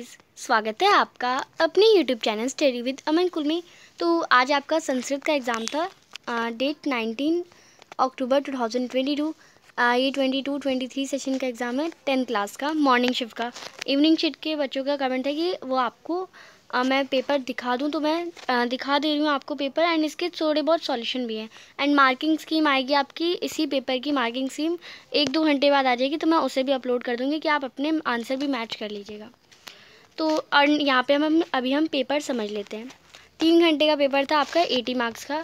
स्वागत है आपका अपने YouTube चैनल स्टडी विद अमन कुल में। तो आज आपका संस्कृत का एग्ज़ाम था, डेट 19 अक्टूबर 2022। ये 22-23 सेशन का एग्ज़ाम है, 10th क्लास का मॉर्निंग शिफ्ट का। इवनिंग शिफ्ट के बच्चों का कमेंट है कि वो आपको मैं पेपर दिखा दूं, तो मैं दिखा दे रही हूँ आपको पेपर, एंड इसके थोड़े बहुत सॉल्यूशन भी हैं। एंड मार्किंग स्कीम आएगी आपकी, इसी पेपर की मार्किंग स्कीम 1-2 घंटे बाद आ जाएगी, तो मैं उसे भी अपलोड कर दूँगी कि आप अपने आंसर भी मैच कर लीजिएगा। तो और यहाँ पे हम पेपर समझ लेते हैं। 3 घंटे का पेपर था आपका 80 मार्क्स का।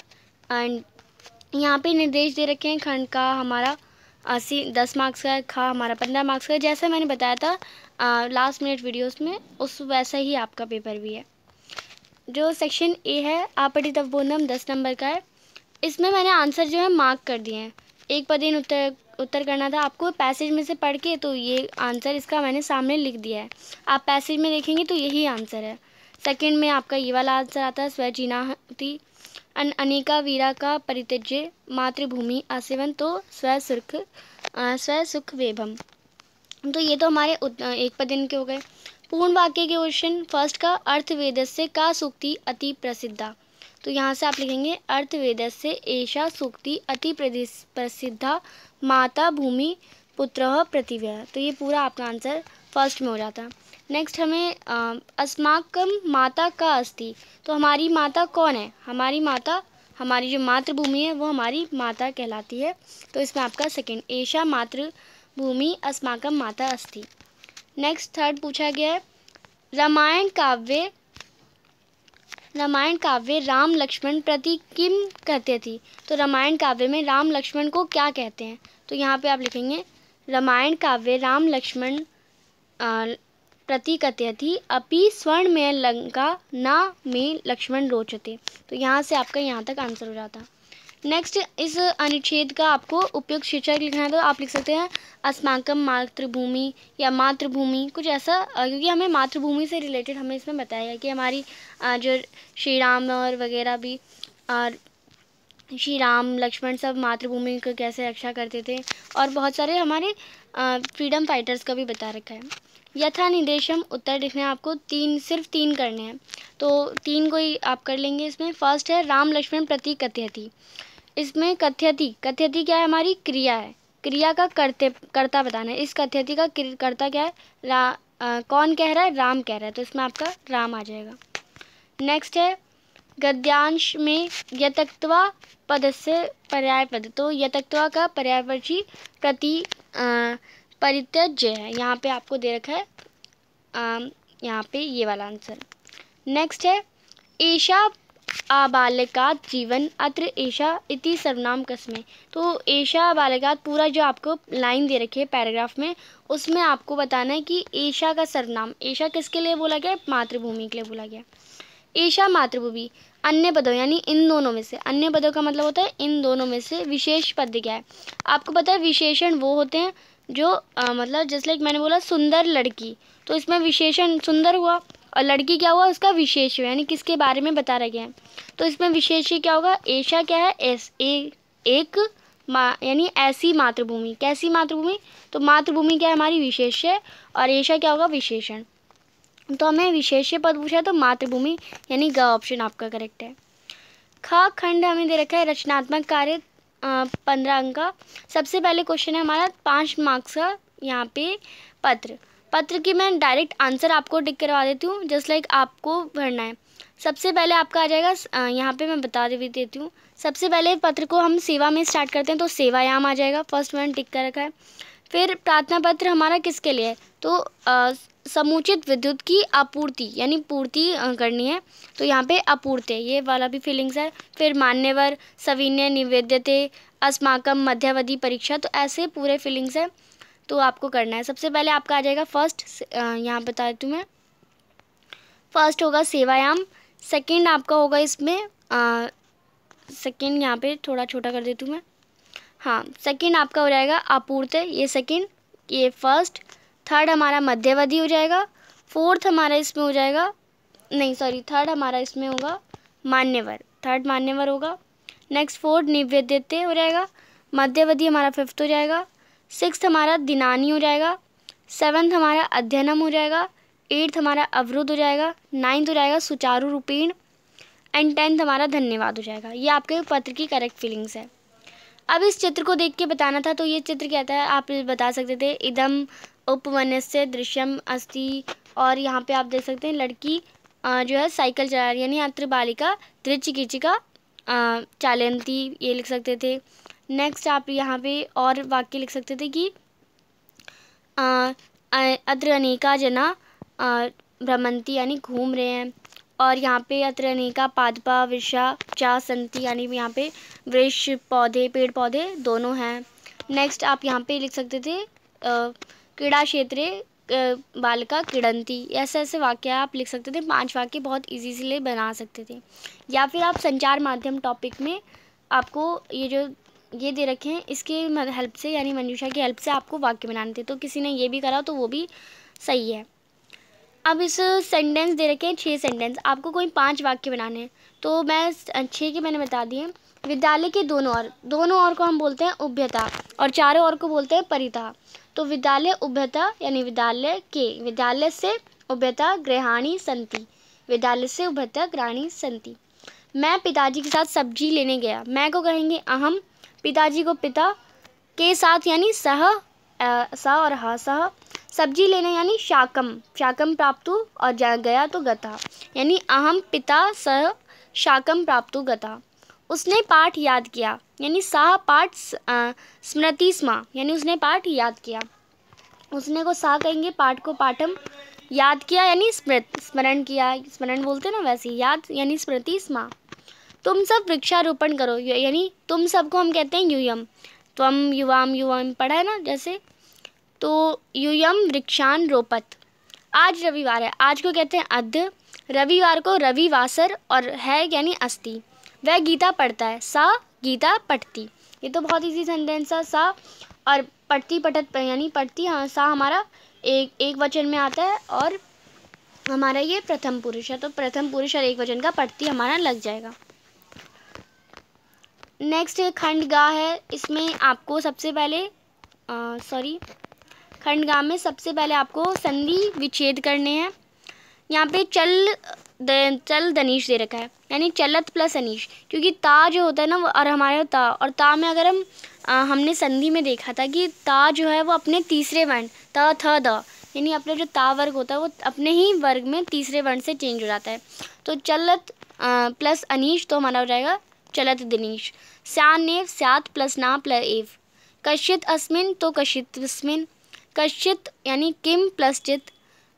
एंड यहाँ पे निर्देश दे रखे हैं, खंड का हमारा 10 मार्क्स का है, खा हमारा 15 मार्क्स का है। जैसा मैंने बताया था लास्ट मिनट वीडियोस में, उस वैसा ही आपका पेपर भी है। जो सेक्शन ए है आपटितवबोधनम 10 नंबर का है। इसमें मैंने आंसर जो है मार्क कर दिए हैं। एक पदेन उत्तर करना था आपको पैसेज में से पढ़ के, तो ये आंसर इसका मैंने सामने लिख दिया है। आप पैसेज में देखेंगे तो यही आंसर है। सेकंड में आपका ये वाला आंसर आता है, स्वचिनाहति अनेका वीरा का परित्यज्य मातृभूमि आसेवन तो स्वसुख वेभम। तो ये तो हमारे एक पदेन के हो गए। पूर्ण वाक्य के क्वेश्चन, फर्स्ट का अर्थवेदस्य का सूक्ति अति प्रसिद्धा। तो यहाँ से आप लिखेंगे अर्थवेदस्य एषा सूक्ति अति प्रसिद्धा माता भूमि पुत्रः पृथिव्यः। तो ये पूरा आपका आंसर फर्स्ट में हो जाता है। नेक्स्ट हमें अस्माकं माता का अस्ति। तो हमारी माता कौन है? हमारी माता, हमारी जो मातृभूमि है वो हमारी माता कहलाती है। तो इसमें आपका सेकंड, एषा मातृभूमि अस्माकं माता अस्ति। नेक्स्ट थर्ड पूछा गया है, रामायण काव्य राम लक्ष्मण प्रति किम कहते थी। तो रामायण काव्य में राम लक्ष्मण को क्या कहते हैं? तो यहाँ पे आप लिखेंगे रामायण काव्य राम लक्ष्मण प्रति कथयति अपि स्वर्ण में लंका ना में लक्ष्मण रोचते। तो यहाँ से आपका यहाँ तक आंसर हो जाता। नेक्स्ट, इस अनुच्छेद का आपको उपयुक्त शीर्षक लिखना है, तो आप लिख सकते हैं अस्माकं मातृभूमि या मातृभूमि, कुछ ऐसा, क्योंकि हमें मातृभूमि से रिलेटेड हमें इसमें बताया गया कि हमारी जो श्री राम और वगैरह भी, और श्री राम लक्ष्मण सब मातृभूमि को कैसे रक्षा करते थे, और बहुत सारे हमारे फ्रीडम फाइटर्स का भी बता रखा है। यथा निर्देशम उत्तर लिखने हैं आपको, सिर्फ तीन करने हैं, तो 3 को ही आप कर लेंगे। इसमें फर्स्ट है राम लक्ष्मण प्रति कथयति। इसमें कथयति क्या है? हमारी क्रिया है, क्रिया का कर्ता बताना है। इस कथयति का कर्ता क्या है? कौन कह रहा है? राम कह रहा है, तो इसमें आपका राम आ जाएगा। नेक्स्ट है गद्यांश में यतक्त्वा पद से पर्याय पद। तो यतक्त्वा का पर्यायवाची प्रति परित्यज्य है, यहाँ पे आपको दे रखा है यहाँ पे ये वाला आंसर। नेक्स्ट है एषा आबालिकात जीवन अत्र एषा इति सर्वनाम कस्मै। तो एषा बालिकात पूरा जो आपको लाइन दे रखी है पैराग्राफ में, उसमें आपको बताना है कि एषा का सर्वनाम, एषा किसके लिए बोला गया? मातृभूमि के लिए बोला गया। एषा मातृभूमि, अन्य पदों यानी इन दोनों में से, अन्य पदों का मतलब होता है इन दोनों में से विशेष पद क्या है? आपको पता है विशेषण वो होते हैं जो मतलब जैसे लाइक मैंने बोला सुंदर लड़की, तो इसमें विशेषण सुंदर हुआ, और लड़की क्या हुआ? उसका विशेष हुआ, यानी किसके बारे में बता रहा गया है। तो इसमें विशेष क्या होगा? एषा क्या है? एक यानी ऐसी मातृभूमि। कैसी मातृभूमि? तो मातृभूमि क्या है? हमारी विशेष है, और एषा क्या होगा? विशेषण। तो हमें विशेष्य पद पूछा है, तो मातृभूमि यानी ग ऑप्शन आपका करेक्ट है। ख खंड हमें दे रखा है रचनात्मक कार्य 15 अंक का। सबसे पहले क्वेश्चन है हमारा 5 मार्क्स का, यहाँ पे पत्र की मैं डायरेक्ट आंसर आपको टिक करवा देती हूँ, जस्ट लाइक आपको भरना है। सबसे पहले आपका आ जाएगा, यहाँ पे मैं बता देती हूँ। सबसे पहले पत्र को हम सेवा में स्टार्ट करते हैं, तो सेवायाम आ जाएगा, फर्स्ट मैंने टिक कर रखा है। फिर प्रार्थना पत्र हमारा किसके लिए है? तो समुचित विद्युत की आपूर्ति यानी पूर्ति करनी है, तो यहाँ पे आपूर्ति, ये वाला भी फीलिंग्स है। फिर मान्यवर, सविनय निवेद्यते, अस्माकं मध्यावधि परीक्षा, तो ऐसे पूरे फीलिंग्स है, तो आपको करना है। सबसे पहले आपका आ जाएगा फर्स्ट, यहाँ बता देती हूँ मैं, फर्स्ट होगा सेवायाम। सेकंड आपका होगा इसमें सेकंड यहाँ पे थोड़ा छोटा कर देती हूँ मैं, हाँ, सेकंड आपका हो जाएगा आपूर्ति, ये सेकंड, ये फर्स्ट। थर्ड हमारा मध्यावधि हो जाएगा। फोर्थ हमारा इसमें हो जाएगा, नहीं सॉरी, थर्ड हमारा इसमें होगा मान्यवर, थर्ड मान्यवर होगा। नेक्स्ट फोर्थ निवेद्यते हो जाएगा। मध्यावधि हमारा फिफ्थ हो जाएगा। सिक्स्थ हमारा दिनानी हो जाएगा। सेवन्थ हमारा अध्ययनम हो जाएगा। 8th हमारा अवरुद्ध हो जाएगा, 9th हो जाएगा सुचारू रूपेण, एंड 10th हमारा धन्यवाद हो जाएगा। ये आपके पत्र की करेक्ट फीलिंग्स है। अब इस चित्र को देख के बताना था, तो ये चित्र कहता है, आप बता सकते थे इदम उपवनस्य दृश्यम अस्ति, और यहाँ पे आप देख सकते हैं लड़की जो है साइकिल चला रही है, यानी अत्र बालिका त्रिचिकीचिका चालयन्ति, ये लिख सकते थे। नेक्स्ट आप यहाँ पे और वाक्य लिख सकते थे कि अत्र अनेका जना भ्रमंती, यानी घूम रहे हैं, और यहाँ पे अत्र अनेका पादपा वृक्षा चा संति, यानी यहाँ पे वृक्ष पौधे पेड़ पौधे दोनों हैं। नेक्स्ट आप यहाँ पे लिख सकते थे क्रीड़ा क्षेत्रे बालिका क्रीडंती, ऐसे ऐसे वाक्य आप लिख सकते थे। 5 वाक्य बहुत इजी से बना सकते थे। या फिर आप संचार माध्यम टॉपिक में आपको ये जो ये दे रखे हैं इसके हेल्प से, यानी मंजूषा की हेल्प से आपको वाक्य बनाने थे, तो किसी ने ये भी करा तो वो भी सही है। अब इस सेंटेंस दे रखे हैं 6 सेंटेंस, आपको कोई 5 वाक्य बनाने हैं, तो मैं 6 के मैंने बता दिए। विद्यालय के दोनों ओर को हम बोलते हैं उभयता, और चारों ओर को बोलते हैं परितः। तो विद्यालय उभयता यानी विद्यालय से उभयता गृहाणि सन्ति, विद्यालय से उभयता गृहाणि सन्ति। मैं पिताजी के साथ सब्जी लेने गया, मैं को कहेंगे अहम, पिताजी को पिता, के साथ यानी सह, स और ह सह, सब्जी लेने यानी शाकम प्राप्तु, और गया तो गता, यानी अहम पिता सह शाकम प्राप्तु गता। उसने पाठ याद किया, यानी सह पाठ स्मृति स्म, यानी उसने पाठ याद किया। उसने को सा कहेंगे, पाठ को पाठम, याद किया यानी स्मरण किया, स्मरण बोलते ना वैसे, याद यानी स्मृति स्म। तुम सब वृक्षारोपण करो, यानी तुम सबको हम कहते हैं यूयम, त्वम युवाम युवम पढ़ा है ना जैसे, तो यूयम वृक्षान रोपत। आज रविवार है, आज को कहते हैं अद्य, रविवार को रविवासर, और है यानी अस्ति। वह गीता पढ़ता है, सा गीता पढ़ती। ये तो बहुत इजी सेंटेंस है। सा और पढ़ती पठत यानी पढ़ती, हाँ सा हमारा एक वचन में आता है, और हमारा ये प्रथम पुरुष है, तो प्रथम पुरुष और एक वचन का पढ़ती हमारा लग जाएगा। नेक्स्ट खंडगा है, इसमें आपको सबसे पहले खंडगा में सबसे पहले आपको संधि विच्छेद करने हैं। यहाँ पे चल दनीश दे रखा है, यानी चलत प्लस अनीश, क्योंकि ता जो होता है ना वो, और हमारे ता और ता में अगर हमने संधि में देखा था कि ता जो है वो अपने तीसरे वर्ण त थ द, यानी अपने जो ता वर्ग होता है वो अपने ही वर्ग में तीसरे वर्ण से चेंज हो जाता है। तो चलत प्लस अनीश तो हमारा हो जाएगा चलत दिनीश। स्यानेव स्यात प्लस ना प्लस एव, कश्चित अस्मिन तो कश्चितस्मिन, कश्चित यानी किम प्लस चित,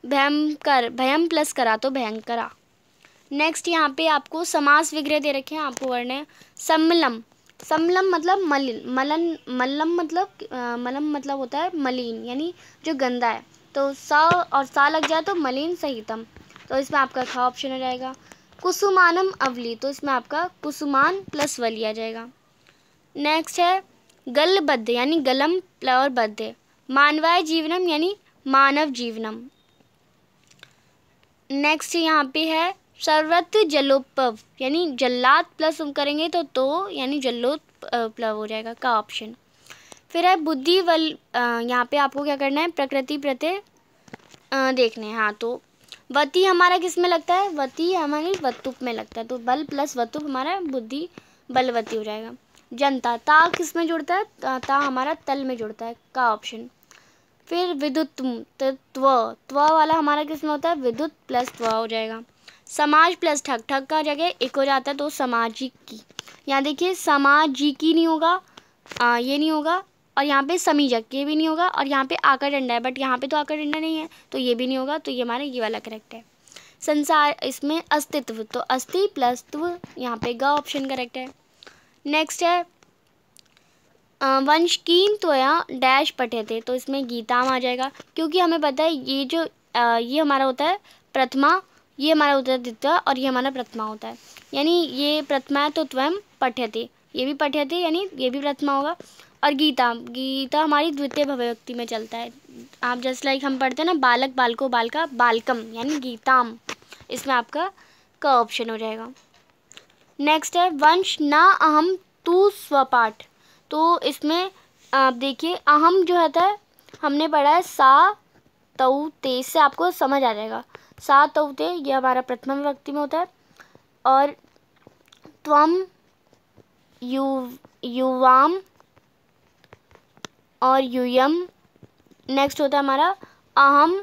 भयम प्लस करा तो भयंकरा। नेक्स्ट यहाँ पे आपको समास विग्रह दे रखे हैं, आपको वर्ण है सम्मलम। सम्मलम मतलब मल्लम मतलब होता है मलिन, यानी जो गंदा है, तो सा और सा लग जाए तो मलिन सहितम, तो इसमें आपका ख ऑप्शन हो जाएगा। कुसुमानम अवली, तो इसमें आपका कुसुमान प्लस वली आ जाएगा। नेक्स्ट है गलबद्ध, यानी गलम और बद्ध। मानवाय जीवनम यानी मानव जीवनम। नेक्स्ट यहाँ पे है सर्वत्र जलोत्प्लव, यानी जल्लाद प्लस करेंगे तो यानी जल्लोत्प्लव हो जाएगा का ऑप्शन। फिर है बुद्धिवल, यहाँ पे आपको क्या करना है, प्रकृति प्रत्यय देखने हैं। हाँ, तो वती हमारा किस में लगता है, वती हमारी वतुप में लगता है, तो बल प्लस वतुप हमारा बुद्धि बलवती हो जाएगा। जनता, ता किस में जुड़ता है, ता हमारा तल में जुड़ता है का ऑप्शन। फिर विद्युत त्व वाला हमारा किस में होता है, विद्युत प्लस त्व हो जाएगा। समाज प्लस ठग का जगह एक हो जाता है, तो सामाजिक की, यहाँ देखिए सामाजिकी नहीं होगा, ये नहीं होगा, और यहाँ पे समीजक ये भी नहीं होगा, और यहाँ पे आकर डंडा है, बट यहाँ पे तो आकर डंडा नहीं है, तो ये भी नहीं होगा, तो ये हमारा ये वाला करेक्ट है। संसार, इसमें अस्तित्व, तो अस्ति प्लस त्व, यहाँ पे ग ऑप्शन करेक्ट है। नेक्स्ट है वंशकीन त्वया डैश पठे थे, तो इसमें गीताम आ जाएगा, क्योंकि हमें पता है ये जो ये हमारा होता है प्रथमा, ये हमारा होता है द्वितीय, और ये हमारा प्रथमा होता है, यानी ये प्रथमा है तो त्वम पठ्यते, ये भी पठ्यते यानी ये भी प्रथमा होगा। और गीता हमारी द्वितीय भविभक्ति में चलता है। आप जस्ट लाइक हम पढ़ते हैं ना बालक बालको बालका बालकम, यानी गीताम, इसमें आपका क ऑप्शन हो जाएगा। नेक्स्ट है वंश ना अहम तू स्वपाठ, तो इसमें आप देखिए अहम जो होता है हमने पढ़ा है सा तौ ते से आपको समझ आ जाएगा। सा तौ ते ये हमारा प्रथमा विभक्ति में होता है। और त्वम, युवाम और यूयम। नेक्स्ट होता है हमारा अहम,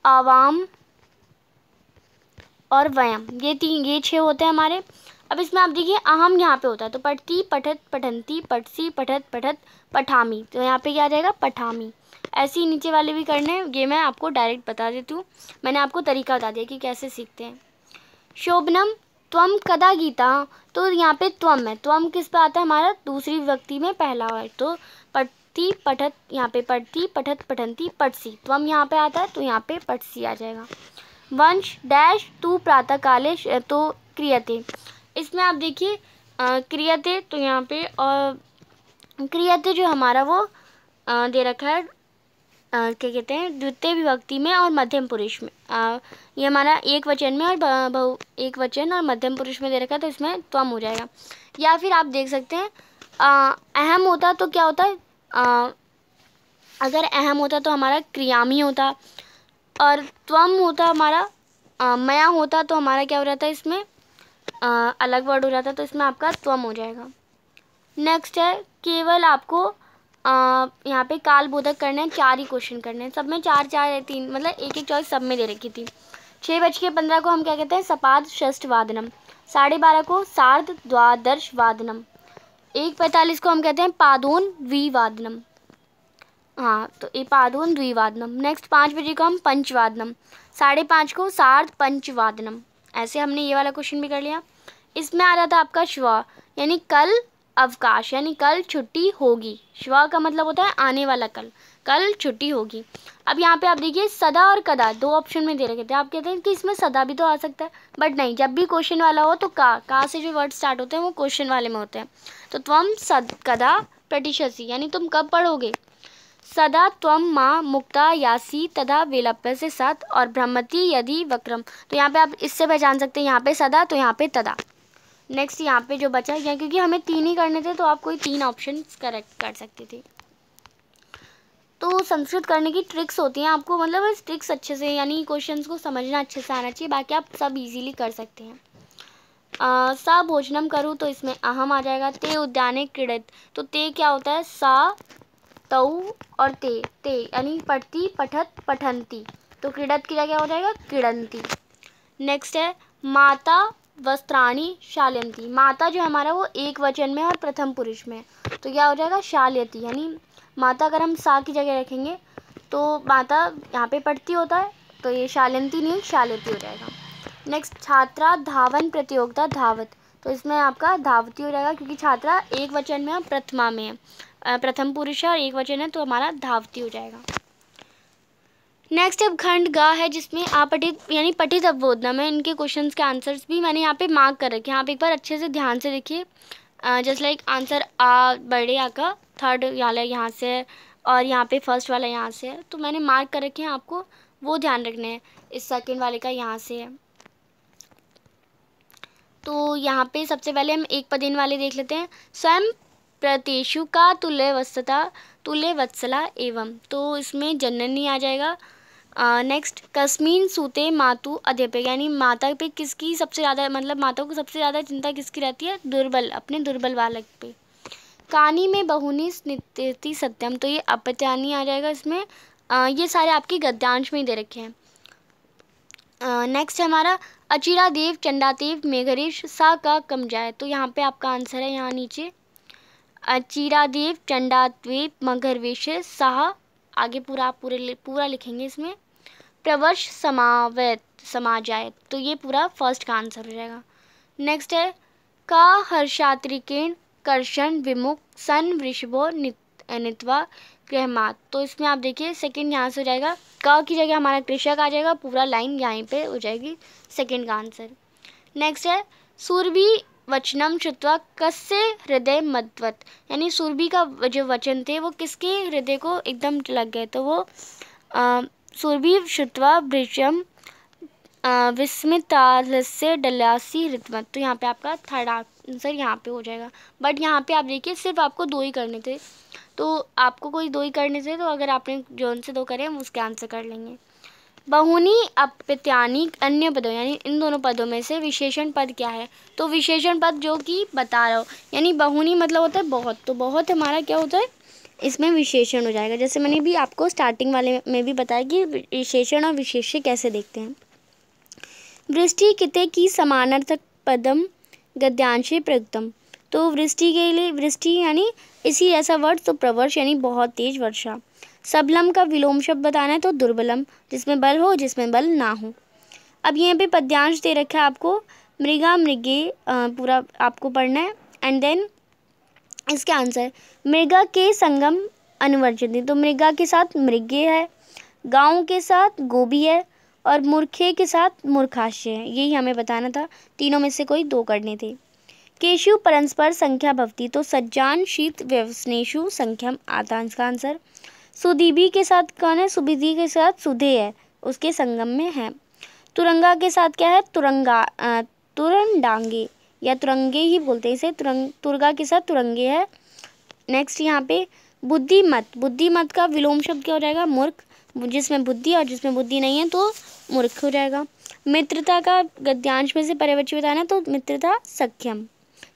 आवाम और वयम। ये 6 होते हैं हमारे। अब इसमें आप देखिए अहम यहाँ पे होता है, तो पठती, पठत, पठंती, पठसी, पठत, पठत, पठामी, तो यहाँ पे क्या आ जाएगा पठामी। ऐसे ही नीचे वाले भी करने हैं, ये मैं आपको डायरेक्ट बता देती हूँ, मैंने आपको तरीका बता दिया कि कैसे सीखते हैं। शोभनम त्वम कदा गीता, तो यहाँ पे त्वम है, त्वम किस पे आता है हमारा दूसरी विभक्ति में पहला है, तो पठती, पठत, यहाँ पे पठती, पठत, पठंती, पठसी, त्वम यहाँ पे आता है तो यहाँ पे पठसी आ जाएगा। वंश डैश तू प्रातः काले, तो क्रियते, इसमें आप देखिए क्रियते, तो यहाँ पे क्रियते जो हमारा वो दे रखा है क्या कहते हैं द्वितीय विभक्ति में और मध्यम पुरुष में। ये हमारा एक वचन में और बहु एक वचन और मध्यम पुरुष में दे रखा है, तो इसमें त्वम हो जाएगा। या फिर आप देख सकते हैं अहम होता तो क्या होता है, अगर अहम होता तो हमारा क्रियामी होता, और त्वम होता हमारा मया होता तो हमारा क्या हो जाता है इसमें अलग वर्ड हो जाता है, तो इसमें आपका त्वम हो जाएगा। नेक्स्ट है केवल आपको यहाँ पे काल बोधक करने हैं, 4 ही क्वेश्चन करने हैं, सब में 4 4 3 मतलब एक चॉइस सब में दे रखी थी। 6:15 को हम क्या कहते हैं सपाद षष्ठ वादनम, 12:30 को सार्ध द्वादश वादनम, 1:45 को हम कहते हैं पादोन द्विवादनम, हाँ तो ये पादोन द्विवादनम। नेक्स्ट 5 बजे को हम पंचवादनम, 5:30 को सार्ध पंचवादनम। ऐसे हमने ये वाला क्वेश्चन भी कर लिया। इसमें आ रहा था आपका श्व, यानी कल अवकाश, यानी कल छुट्टी होगी। श्व का मतलब होता है आने वाला कल, कल छुट्टी होगी। अब यहाँ पे आप देखिए सदा और कदा 2 ऑप्शन में दे रखे थे, आप कहते हैं कि इसमें सदा भी तो आ सकता है, बट नहीं, जब भी क्वेश्चन वाला हो तो का से जो वर्ड स्टार्ट होते हैं वो क्वेश्चन वाले में होते हैं। तो त्वम कदा प्रतिशसी, यानी तुम कब पढ़ोगे। सदा त्वम माँ मुक्ता यासी तदा विलप्य से सत, और भ्रमति यदि वक्रम, तो यहाँ पे आप इससे पहचान सकते हैं यहाँ पे सदा तो यहाँ पे तदा। नेक्स्ट यहाँ पे जो बचा है, क्योंकि हमें 3 ही करने थे तो आप कोई 3 ऑप्शन करेक्ट कर सकते थे। तो संस्कृत करने की ट्रिक्स होती हैं, आपको मतलब इस ट्रिक्स अच्छे से यानी क्वेश्चंस को समझना अच्छे से आना चाहिए, बाकी आप सब इजीली कर सकते हैं। सा भोजनम करूँ तो इसमें अहम आ जाएगा। ते उद्याने क्रीड़ित, तो ते क्या होता है सा तौ और ते यानी पठती, पठत, पठंती, तो क्रीड़त की जगह हो जाएगा क्रीडंती। नेक्स्ट है माता वस्त्राणी शाल्यंती, माता जो हमारा वो एक वचन में और प्रथम पुरुष में, तो क्या हो जाएगा शाल्यती, यानी माता अगर हम सा की जगह रखेंगे तो माता यहाँ पे पढ़ती होता है, तो ये शाल्यंती नहीं शाल्यती हो जाएगा। नेक्स्ट छात्रा धावन प्रतियोगिता धावत, तो इसमें आपका धावती हो जाएगा, क्योंकि छात्रा एक वचन में और प्रथमा में है, प्रथम पुरुष है और एक वचन है, तो हमारा धावती हो जाएगा। नेक्स्ट अब खंड गा है, जिसमें अपठित यानी पठित अवबोधना में इनके क्वेश्चंस के आंसर्स भी मैंने यहाँ पे मार्क कर रखे हैं, आप एक बार अच्छे से ध्यान से देखिए। जस्ट लाइक आंसर आ बड़े आ का थर्ड वाला यहाँ से है और यहाँ पे फर्स्ट वाला यहाँ से है, तो मैंने मार्क कर रखे हैं, आपको वो ध्यान रखने हैं। इस सेकेंड वाले का यहाँ से है, तो यहाँ पे सबसे पहले हम एक पदेन वाले देख लेते हैं। स्वयं प्रतेषु का तुल्य वत्सता तुल्य वत्सला एवं, तो इसमें जननी आ जाएगा। नेक्स्ट कस्मीन सूते मातु अध्यपक, यानी माता पे किसकी सबसे ज़्यादा मतलब माता को सबसे ज़्यादा चिंता किसकी रहती है दुर्बल, अपने दुर्बल बालक पे। कहानी में बहुनी स्नित्यति सत्यम, तो ये अपत्यानी आ जाएगा इसमें। ये सारे आपके गद्यांश में ही दे रखे हैं। नेक्स्ट है हमारा अचिरा देव चंडादेव मेघरेश सा का कम जाए, तो यहाँ पे आपका आंसर है यहाँ नीचे अचिरादेव चंडाद्वेप मघरवेश साह, आगे पूरा आप पूरा लिखेंगे इसमें। प्रवर्ष समावैत समाजायत, तो ये पूरा फर्स्ट का आंसर हो जाएगा। नेक्स्ट है का हर्षात्रिकेण कर्षण विमुख सन वृषभो नित्वा गृहमात, तो इसमें आप देखिए सेकंड यहाँ से हो जाएगा, का की जगह हमारा कृषक आ जाएगा, पूरा लाइन यहाँ पे हो जाएगी सेकंड का आंसर। नेक्स्ट है सुरभि वचनम श्रुत्वा कस्य हृदय मद्वत, यानी सुरभि का जो वचन थे वो किसके हृदय को एकदम लग गए, तो वो सुरभि श्रुत्वा भृशम विस्मितालस्य डल्यासी ऋतमत, तो यहाँ पे आपका थर्ड आंसर यहाँ पे हो जाएगा। बट यहाँ पे आप देखिए सिर्फ आपको 2 ही करने थे, तो आपको कोई दो ही करने से, तो अगर आपने जोन से दो करे हम उसके आंसर कर लेंगे। बहुनी अपत्यानि अन्य पदों, यानी इन दोनों पदों में से विशेषण पद क्या है? तो विशेषण पद जो कि बता रहा हो, यानी बहुनी मतलब होता है बहुत, तो बहुत हमारा क्या होता है, इसमें विशेषण हो जाएगा। जैसे मैंने भी आपको स्टार्टिंग वाले में भी बताया कि विशेषण और विशेष्य कैसे देखते हैं। वृष्टि किते की समानार्थक पदम गद्यांशे प्रयुक्तम, तो वृष्टि के लिए वृष्टि यानी इसी ऐसा वर्ड, तो प्रवर्ष यानी बहुत तेज वर्षा। सबलम का विलोम शब्द बताना है तो दुर्बलम, जिसमें बल हो जिसमें बल ना हो। अब यहाँ पे पद्यांश दे रखा है आपको, मृगा मृगे पूरा आपको पढ़ना है। एंड देन इसके आंसर, मृगा के संगम अनुवर्जती, तो मृगा के साथ मृगे है, गाँव के साथ गोभी है, और मूर्खे के साथ मूर्खाशय है। यही हमें बताना था, तीनों में से कोई दो करने थे। केशु परस्पर संख्या भवती, तो सज्जान शीत व्यवस्नेषु संख्यम आता इसका आंसर। सुदीबी के साथ कौन है? सुविधि के साथ सुधे है, उसके संगम में है। तुरंगा के साथ क्या है? तुरंडांगे या तुरंगे ही बोलते हैं इसे, तुरगा के साथ तुरंगे है। नेक्स्ट यहाँ पे बुद्धिमत, बुद्धिमत का विलोम शब्द क्या हो जाएगा? मूर्ख, जिसमें बुद्धि और जिसमें बुद्धि नहीं है तो मूर्ख हो जाएगा। मित्रता का गद्यांश में से पर्यायवाची बताना है तो मित्रता सख्यम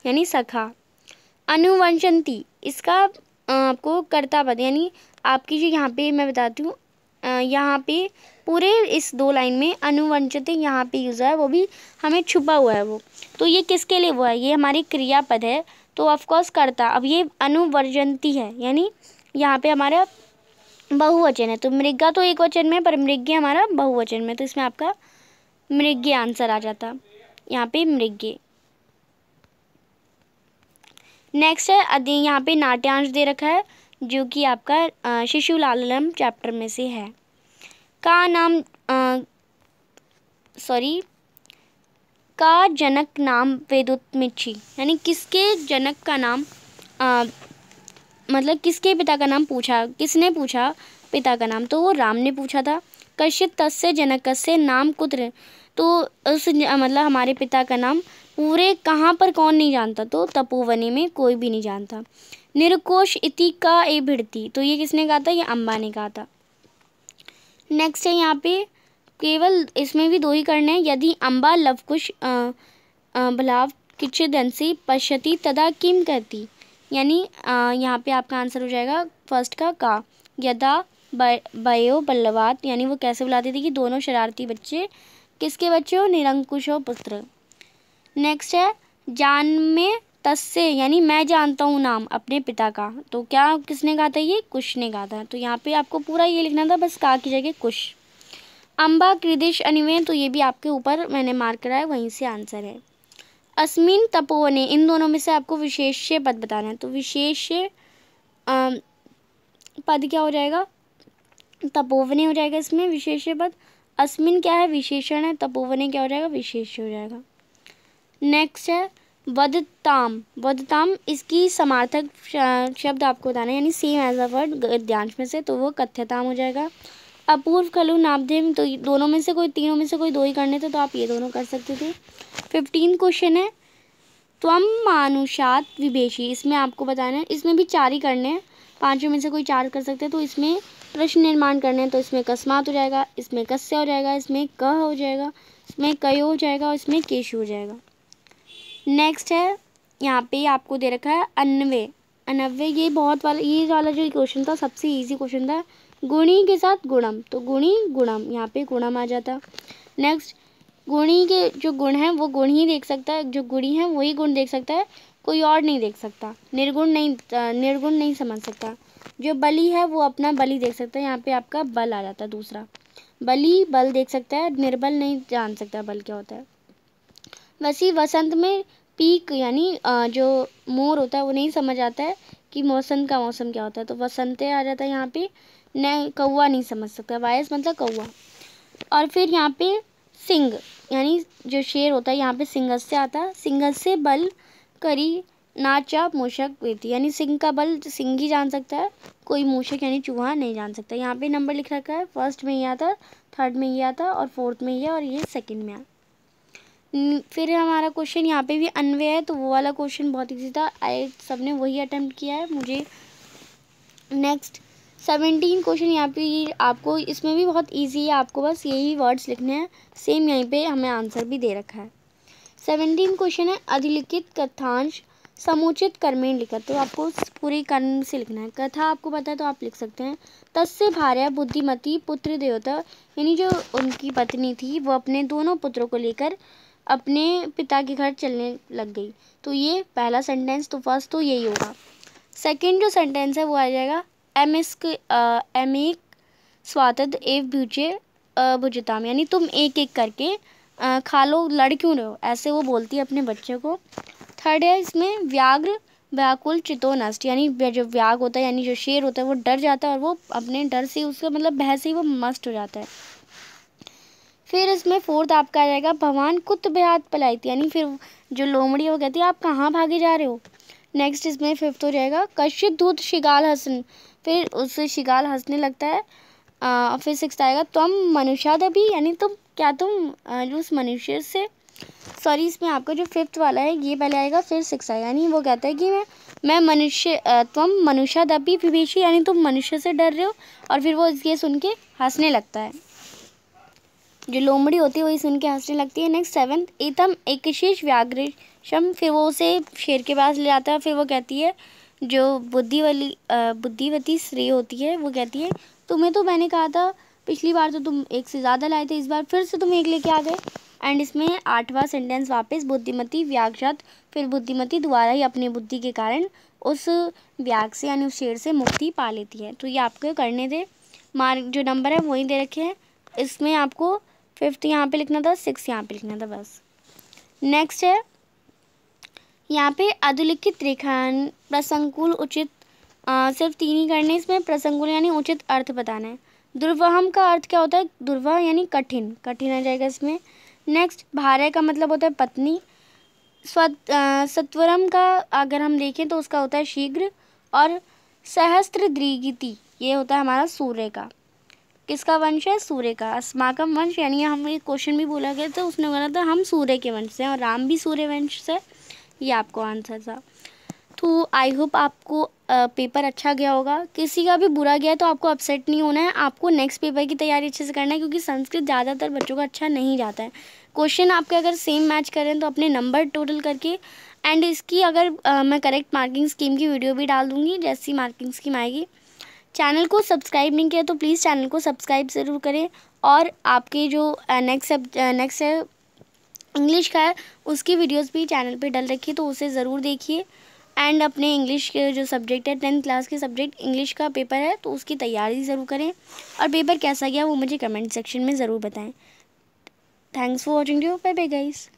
यानी सखा। अनुवंशंती, इसका आपको कर्ता पद, यानी आपकी जो यहाँ पे मैं बताती हूँ, यहाँ पे पूरे इस दो लाइन में अनुवंशते यहाँ पे यूज़ है, वो भी हमें छुपा हुआ है वो, तो ये किसके लिए वो है? ये हमारी क्रियापद है, तो ऑफकोर्स कर्ता। अब ये अनुवर्जंती है, यानी यहाँ पे हमारा बहुवचन है, तो मृगा तो एक वचन में, पर मृग्य हमारा बहुवचन में, तो इसमें आपका मृग्य आंसर आ जाता यहाँ पे, मृग्य। नेक्स्ट है यहाँ पे नाट्यांश दे रखा है, जो कि आपका शिशु लालनम चैप्टर में से है। का नाम का जनक नाम वेदोत्मिच्छी, यानी किसके जनक का नाम मतलब किसके पिता का नाम पूछा, किसने पूछा पिता का नाम? तो वो राम ने पूछा था। कश्चित् तस्य जनकस्य नाम कुत्र, तो उस मतलब हमारे पिता का नाम पूरे कहाँ पर कौन नहीं जानता? तो तपोवनी में कोई भी नहीं जानता। निर्कोश इति का ए भिड़ती, तो ये किसने कहा था? ये अम्बा ने कहा था। नेक्स्ट है यहाँ पे, केवल इसमें भी दो ही करने हैं। यदि अम्बा लवकुश भलाव किच्छिदंसी पश्यति तदा किम कहती, यानी यहाँ पे आपका आंसर हो जाएगा फर्स्ट का। यदा भयो बल्लवात, यानी वो कैसे बुलाती थी कि दोनों शरारती बच्चे, किसके बच्चे हो? निरंकुश हो पुत्र। नेक्स्ट है जान में तस्से, यानी मैं जानता हूँ नाम अपने पिता का, तो क्या किसने कहा था? ये कुश ने कहा था, तो यहाँ पे आपको पूरा ये लिखना था, बस का की जगह कुश। अम्बा कृदेश अनिमेय, तो ये भी आपके ऊपर मैंने मार्क करा है, वहीं से आंसर है। अस्मिन तपोवने, इन दोनों में से आपको विशेष्य पद बताना है, तो विशेष्य पद क्या हो जाएगा? तपोवने हो जाएगा इसमें विशेष्य पद। अस्मिन क्या है? विशेषण है, तपोवने क्या हो जाएगा? विशेष्य हो जाएगा। नेक्स्ट है वदताम, वदताम इसकी समार्थक शब्द आपको बताना है, यानी सेम एज अ वर्ड गद्यांश में से, तो वो कथ्यताम हो जाएगा। अपूर्व खलु नाभ्यम, तो दोनों में से कोई, तीनों में से कोई दो ही करने थे, तो आप ये दोनों कर सकते थे। 15 क्वेश्चन है त्वम मानुषात विभेषी, इसमें आपको बताना है, इसमें भी 4 ही करने हैं, 5 में से कोई 4 कर सकते हैं, तो इसमें प्रश्न निर्माण करने हैं, तो इसमें कस्मात हो जाएगा, इसमें कस्य हो जाएगा, इसमें क हो जाएगा, इसमें कयो हो जाएगा, और इसमें केशु हो जाएगा। नेक्स्ट है यहाँ पे आपको दे रखा है अन्वय, अनव्य, ये वाला जो क्वेश्चन था सबसे इजी क्वेश्चन था। गुणी के साथ गुणम, तो गुणी गुणम, यहाँ पे गुणम आ जाता। नेक्स्ट गुणी के जो गुण हैं वो गुण ही देख सकता है, जो गुणी है वही गुण देख सकता है, कोई और नहीं देख सकता। निर्गुण नहीं समझ सकता। जो बली है वो अपना बली देख सकता है, यहाँ पे आपका बल आ जाता है दूसरा। बली बल देख सकता है, निर्बल नहीं जान सकता बल क्या होता है। वैसे वसंत में पीक, यानी जो मोर होता है वो नहीं समझ आता है कि मौसम का मौसम क्या होता है, तो वसंते आ जाता है यहाँ पे। न कौवा नहीं समझ सकता, वायस मतलब कौवा। और फिर यहाँ पे सिंह, यानी जो शेर होता है, यहाँ पे सिंहस से आता है। सिंहस से बल करी नाचा मूषक वेती, यानी सिंह का बल सिंह ही जान सकता है, कोई मूषक यानी चूहा नहीं जान सकता। यहाँ पे नंबर लिख रखा है, फर्स्ट में ये आता, थर्ड में ये आता, और फोर्थ में ये, और ये सेकंड में आता। फिर हमारा क्वेश्चन यहाँ पे भी अन्वय है, तो वो वाला क्वेश्चन बहुत ईजी था, सबने वही अटेम्प्ट किया है। मुझे नेक्स्ट 17 क्वेश्चन यहाँ पे आपको, इसमें भी बहुत इजी है, आपको बस यही वर्ड्स लिखने हैं, सेम यहीं पे हमें आंसर भी दे रखा है। 17 क्वेश्चन है, अधिलिखित कथांश समुचित कर्मेण लिखत, तो आपको पूरी कर्म से लिखना है। कथा आपको पता है तो आप लिख सकते हैं। तस्य भार्या बुद्धिमती पुत्र देवता, यानी जो उनकी पत्नी थी वो अपने दोनों पुत्रों को लेकर अपने पिता के घर चलने लग गई। तो ये पहला सेंटेंस, तो फर्स्ट तो यही होगा। सेकंड जो सेंटेंस है वो आ जाएगा एमेक स्वातद एव भुजे भुजताम, यानी तुम एक एक करके खा लो, लड़ क्यों रहे हो, ऐसे वो बोलती है अपने बच्चे को। थर्ड है इसमें व्याघ्र व्याकुल चितो नष्ट, यानी जो व्याघ्र होता है यानी जो शेर होता है वो डर जाता है और वो अपने डर से, उसका मतलब भय से ही वो मस्त हो जाता है। फिर इसमें फोर्थ आपका आ जाएगा भगवान कुत बेहात पलायती, यानी फिर जो लोमड़ी है वो कहती है आप कहाँ भागे जा रहे हो। नेक्स्ट इसमें फिफ्थ हो जाएगा कश्चित धूत शिगाल हसन, फिर उससे शिगाल हंसने लगता है। फिर सिक्स्थ आएगा तुम मनुष्यादपि, यानी तुम उस मनुष्य से, सॉरी इसमें आपका जो फिफ्थ वाला है ये पहले आएगा फिर सिक्स आएगा, यानी वो कहता है कि मैं मनुष्य तुम मनुष्यादपि विवेशी, यानी तुम मनुष्य से डर रहे हो, और फिर वो ये सुन के हंसने लगता है, जो लोमड़ी होती है वही सुन के हंसने लगती है। नेक्स्ट सेवंथ एतम एकशेष व्याघ्रेशम, फिर वो उसे शेर के पास ले जाता है, फिर वो कहती है जो बुद्धिवती स्त्री होती है वो कहती है तुम्हें तो मैंने कहा था पिछली बार तो तुम एक से ज़्यादा लाए थे, इस बार फिर से तुम एक लेके आ गए। एंड इसमें आठवां सेंटेंस वापस बुद्धिमती व्याघ्रत, फिर बुद्धिमती द्वारा ही अपनी बुद्धि के कारण उस व्याघ्र से यानी उस शेर से मुक्ति पा लेती है। तो ये आपको करने दे, मार्क जो नंबर है वही दे रखे हैं, इसमें आपको फिफ्थ यहाँ पे लिखना था, सिक्स यहाँ पे लिखना था बस। नेक्स्ट है यहाँ पे अधोलिखित रेखान प्रसंकुल उचित, सिर्फ 3 ही करने, इसमें प्रसंकुल यानी उचित अर्थ बताना है। दुर्वहम का अर्थ क्या होता है, दुर्वह यानी कठिन, कठिन आ जाएगा इसमें। नेक्स्ट भार्या का मतलब होता है पत्नी। सत्वरम का अगर हम देखें तो उसका होता है शीघ्र, और सहस्त्र दृगिति ये होता है हमारा सूर्य का। किसका वंश है, सूर्य का। अस्माकम वंश, यानी हम एक क्वेश्चन भी बोला गया था, उसने बोला था हम सूर्य के वंश से, और राम भी सूर्य वंश से, ये आपको आंसर था। तो आई होप आपको पेपर अच्छा गया होगा। किसी का भी बुरा गया है तो आपको अपसेट नहीं होना है, आपको नेक्स्ट पेपर की तैयारी अच्छे से करना है, क्योंकि संस्कृत ज़्यादातर बच्चों का अच्छा नहीं जाता है। क्वेश्चन आपके अगर सेम मैच करें तो अपने नंबर टोटल करके, एंड इसकी अगर मैं करेक्ट मार्किंग स्कीम की वीडियो भी डाल दूँगी जैसी मार्किंग स्कीम आएगी। चैनल को सब्सक्राइब नहीं किया तो प्लीज़ चैनल को सब्सक्राइब ज़रूर करें, और आपके जो नेक्स्ट है इंग्लिश का है उसकी वीडियोस भी चैनल पे डल रखी है तो उसे ज़रूर देखिए। एंड अपने इंग्लिश के जो सब्जेक्ट है 10th क्लास के सब्जेक्ट इंग्लिश का पेपर है तो उसकी तैयारी ज़रूर करें, और पेपर कैसा गया वो मुझे कमेंट सेक्शन में ज़रूर बताएं। Thanks for watching, bye bye guys.